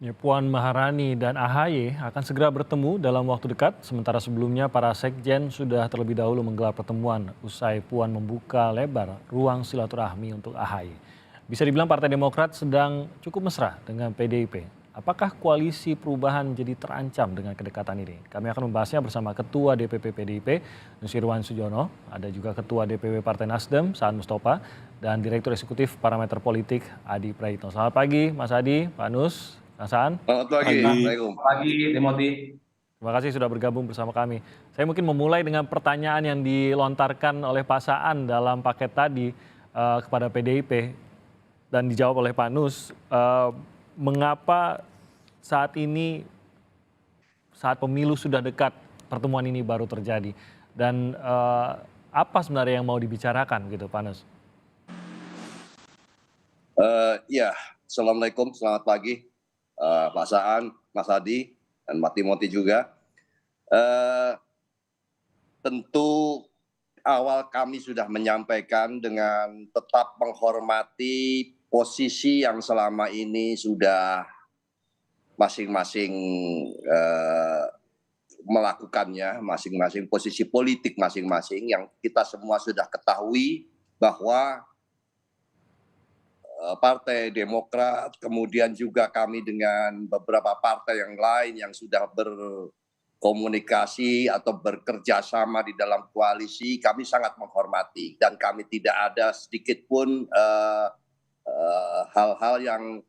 Ya, Puan Maharani dan AHY akan segera bertemu dalam waktu dekat, sementara sebelumnya para sekjen sudah terlebih dahulu menggelar pertemuan usai Puan membuka lebar ruang silaturahmi untuk AHY. Bisa dibilang Partai Demokrat sedang cukup mesra dengan PDIP. Apakah koalisi perubahan menjadi terancam dengan kedekatan ini? Kami akan membahasnya bersama Ketua DPP PDIP, Nusirwan Sujono, ada juga Ketua DPW Partai Nasdem, Saan Mustafa, dan Direktur Eksekutif Parameter Politik, Adi Praitno. Selamat pagi, Mas Adi, Pak Nus. Kang Saan, Selamat pagi, Pagi. Assalamualaikum. Pagi, Timothy. terima kasih sudah bergabung bersama kami. Saya mungkin memulai dengan pertanyaan yang dilontarkan oleh Pak Saan dalam paket tadi kepada PDIP dan dijawab oleh Pak Nus. Mengapa saat ini, saat pemilu sudah dekat, pertemuan ini baru terjadi? Dan apa sebenarnya yang mau dibicarakan gitu, Pak Nus? Ya, Assalamualaikum, selamat pagi. Pak Saan, Mas Adi, dan Mas Timothy juga. Tentu awal kami sudah menyampaikan dengan tetap menghormati posisi yang selama ini sudah masing-masing melakukannya, masing-masing posisi politik masing-masing yang kita semua sudah ketahui bahwa Partai Demokrat, kemudian juga kami dengan beberapa partai yang lain yang sudah berkomunikasi atau bekerja sama di dalam koalisi, kami sangat menghormati dan kami tidak ada sedikit pun hal-hal yang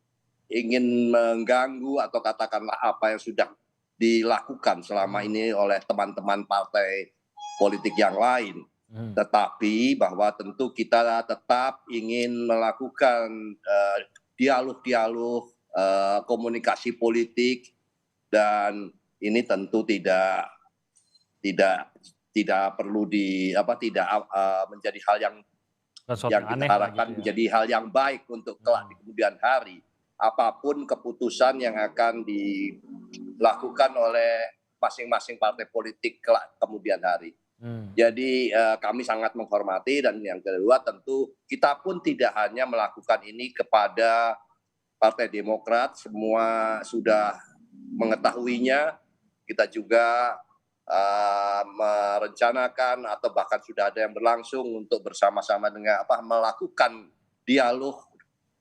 ingin mengganggu atau katakanlah apa yang sudah dilakukan selama ini oleh teman-teman partai politik yang lain. Tetapi bahwa tentu kita tetap ingin melakukan dialog-dialog, komunikasi politik, dan ini tentu tidak perlu tidak menjadi hal yang kita harapkan gitu, menjadi hal yang baik untuk kelak di kemudian hari. Apapun keputusan yang akan dilakukan oleh masing-masing partai politik kelak kemudian hari. Jadi kami sangat menghormati, dan yang kedua tentu kita pun tidak hanya melakukan ini kepada Partai Demokrat, semua sudah mengetahuinya. Kita juga merencanakan atau bahkan sudah ada yang berlangsung untuk bersama-sama dengan melakukan dialog,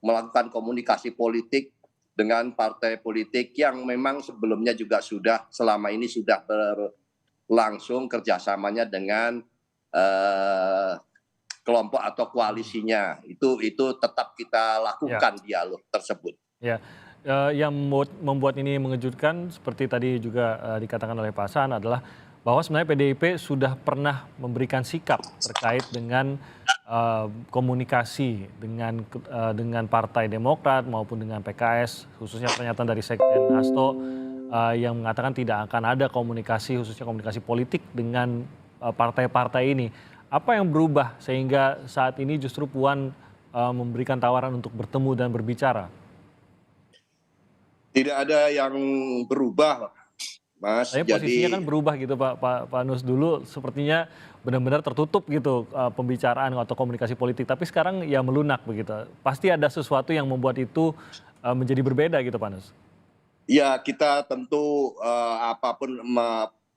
melakukan komunikasi politik dengan partai politik yang memang sebelumnya juga sudah selama ini sudah langsung kerjasamanya dengan kelompok atau koalisinya. Itu tetap kita lakukan dialog tersebut. Ya, yang membuat ini mengejutkan seperti tadi juga dikatakan oleh Pak Saan adalah bahwa sebenarnya PDIP sudah pernah memberikan sikap terkait dengan komunikasi dengan Partai Demokrat maupun dengan PKS, khususnya pernyataan dari Sekjen Hasto yang mengatakan tidak akan ada komunikasi, khususnya komunikasi politik dengan partai-partai ini. Apa yang berubah sehingga saat ini justru Puan memberikan tawaran untuk bertemu dan berbicara? Tidak ada yang berubah, Mas. Tapi posisinya kan berubah gitu Pak Nus. Dulu sepertinya benar-benar tertutup gitu pembicaraan atau komunikasi politik. Tapi sekarang ya melunak begitu. Pasti ada sesuatu yang membuat itu menjadi berbeda gitu Pak Nus. Ya, kita tentu apapun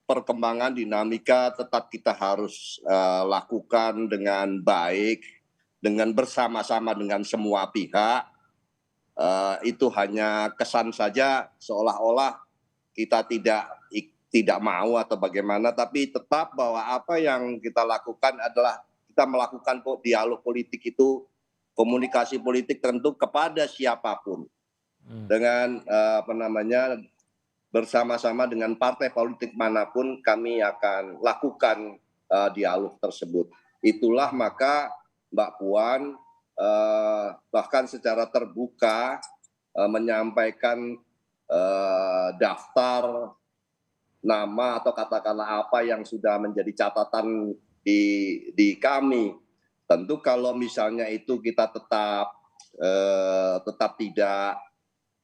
perkembangan dinamika tetap kita harus lakukan dengan baik, dengan bersama-sama dengan semua pihak. Itu hanya kesan saja seolah-olah kita tidak mau atau bagaimana, tapi tetap bahwa apa yang kita lakukan adalah kita melakukan dialog politik itu, komunikasi politik tentu kepada siapapun. Dengan bersama-sama dengan partai politik manapun kami akan lakukan dialog tersebut. Itulah maka Mbak Puan bahkan secara terbuka menyampaikan daftar nama atau katakanlah apa yang sudah menjadi catatan di kami. Tentu kalau misalnya itu kita tetap tidak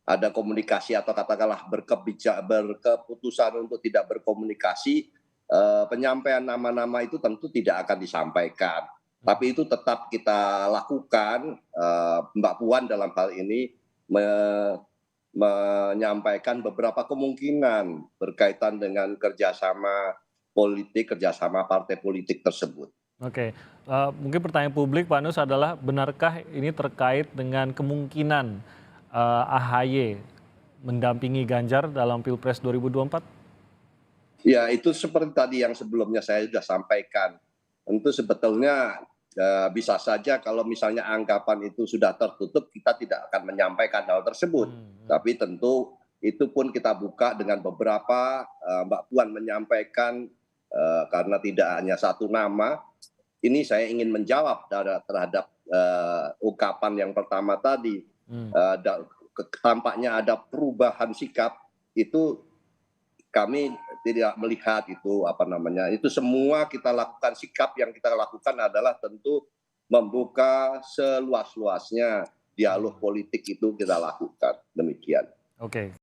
ada komunikasi atau katakanlah berkeputusan untuk tidak berkomunikasi, penyampaian nama-nama itu tentu tidak akan disampaikan. Tapi itu tetap kita lakukan. Mbak Puan dalam hal ini menyampaikan beberapa kemungkinan berkaitan dengan kerjasama politik, kerjasama partai politik tersebut. Oke, mungkin pertanyaan publik Pak Nus adalah benarkah ini terkait dengan kemungkinan AHY mendampingi Ganjar dalam Pilpres 2024? Ya, itu seperti tadi yang sebelumnya saya sudah sampaikan. Tentu sebetulnya bisa saja kalau misalnya anggapan itu sudah tertutup, kita tidak akan menyampaikan hal tersebut. Tapi tentu itu pun kita buka dengan beberapa, Mbak Puan menyampaikan karena tidak hanya satu nama. Ini saya ingin menjawab terhadap ungkapan yang pertama tadi. Tampaknya ada perubahan sikap, itu kami tidak melihat itu itu semua kita lakukan, sikap yang kita lakukan adalah tentu membuka seluas-luasnya dialog politik itu kita lakukan, demikian. Oke.